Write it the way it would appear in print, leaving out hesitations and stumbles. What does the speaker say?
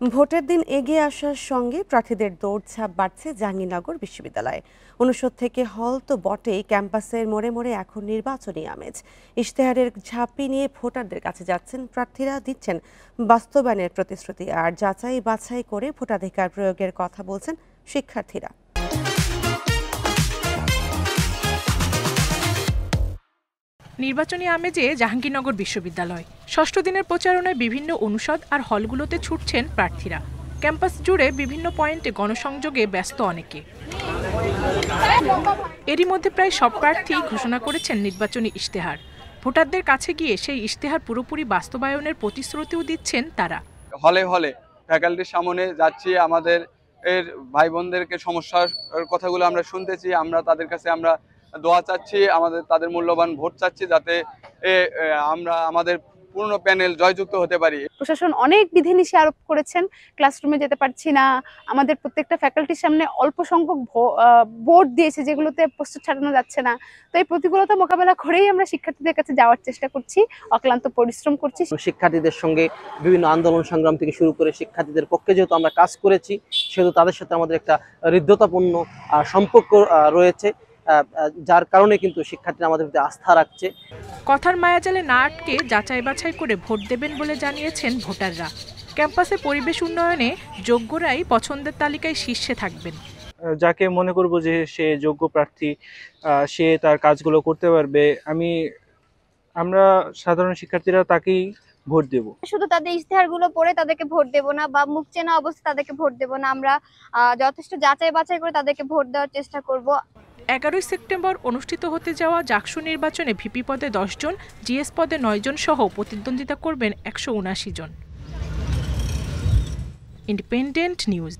ভোটের দিন এগিয়ে আসার সঙ্গে প্রার্থীদের দৌড়ঝাঁপ বাড়ছে জাহাঙ্গীরনগর বিশ্ববিদ্যালয়ে। অনুষদ থেকে হল তো বটেই, ক্যাম্পাসের মোড়ে মোড়ে এখন নির্বাচনী আমেজ। ইশতেহারের ঝাঁপি নিয়ে ভোটারদের কাছে যাচ্ছেন প্রার্থীরা, দিচ্ছেন বাস্তবায়নের প্রতিশ্রুতি, আর যাচাই বাছাই করে ভোটাধিকার প্রয়োগের কথা বলছেন শিক্ষার্থীরা। নির্বাচনী আমেজে জাহাঙ্গীরনগর বিশ্ববিদ্যালয়। ষষ্ঠ দিনের প্রচারণায় বিভিন্ন অনুষদ আর হলগুলোতে ছুটছেন প্রার্থীরা। ক্যাম্পাস জুড়ে বিভিন্ন পয়েন্টে গণসংযোগে ব্যস্ত অনেকে। এরই মধ্যে প্রায় সব প্রার্থী ঘোষণা করেছেন নির্বাচনী ইশতেহার। ভোটারদের কাছে গিয়ে সেই ইশতেহার পুরোপুরি বাস্তবায়নের প্রতিশ্রুতিও দিচ্ছেন তারা। হলে হলে ফ্যাকাল্টির সামনে যাচ্ছি, আমাদের ভাই বোনদেরকে সমস্যার কথাগুলো আমরা শুনতেছি, আমরা তাদের কাছে আমরা দোয়া চাচ্ছি, তাদের মূল্যবান ভোট চাচ্ছি, যাতে আমরা আমাদের পূর্ণ প্যানেল জয়যুক্ত হতে পারি। প্রশাসন অনেক বিধিনিষেধ আরোপ করেছেন, ক্লাসরুমে যেতে পারছি না, আমাদের প্রত্যেকটা ফ্যাকাল্টির সামনে অল্প সংখ্যক বোর্ড দিয়েছে যেগুলোতে পোস্টার ছাড়ানো যাচ্ছে না। তো এই প্রতিকূলতা মোকাবেলা করেই আমরা শিক্ষার্থীদের কাছে যাওয়ার চেষ্টা করছি, অক্লান্ত পরিশ্রম করছি। শিক্ষার্থীদের সঙ্গে বিভিন্ন আন্দোলন সংগ্রাম থেকে শুরু করে শিক্ষার্থীদের পক্ষে যেহেতু আমরা কাজ করেছি, সেহেতু তাদের সাথে আমাদের একটা হৃদ্যতাপূর্ণ সম্পর্ক রয়েছে, যার কারণে কিন্তু শিক্ষার্থীরা আমাদের প্রতি আস্থা রাখছে। কথার মায়াজালে না আটকে যাচাই বাছাই করে ভোট দেবেন বলে জানিয়েছেন ভোটাররা। ক্যাম্পাসে পরিবেশ উন্নয়নে যোগ্যরাই পছন্দের তালিকায় শীর্ষে থাকবেন। যাকে মনে করব যে সে যোগ্য প্রার্থী, সে তার কাজগুলো করতে পারবে, আমরা সাধারণ শিক্ষার্থীরা তাকেই ভোট দেব। শুধু তাদের ইশতেহারগুলো পড়ে তাদেরকে ভোট দেব না, বা মুখ চেনা অবস্থা তাদেরকে ভোট দেব না। আমরা যথেষ্ট যাচাই বাছাই করে তাদেরকে ভোট দেওয়ার চেষ্টা করব। 11 সেপ্টেম্বর অনুষ্ঠিত হতে যাওয়া জাকসু নির্বাচনে ভিপি পদে 10 জন, জিএস পদে 9 জন সহ প্রতিদ্বন্দ্বিতা করবেন 179 জন। Independent news.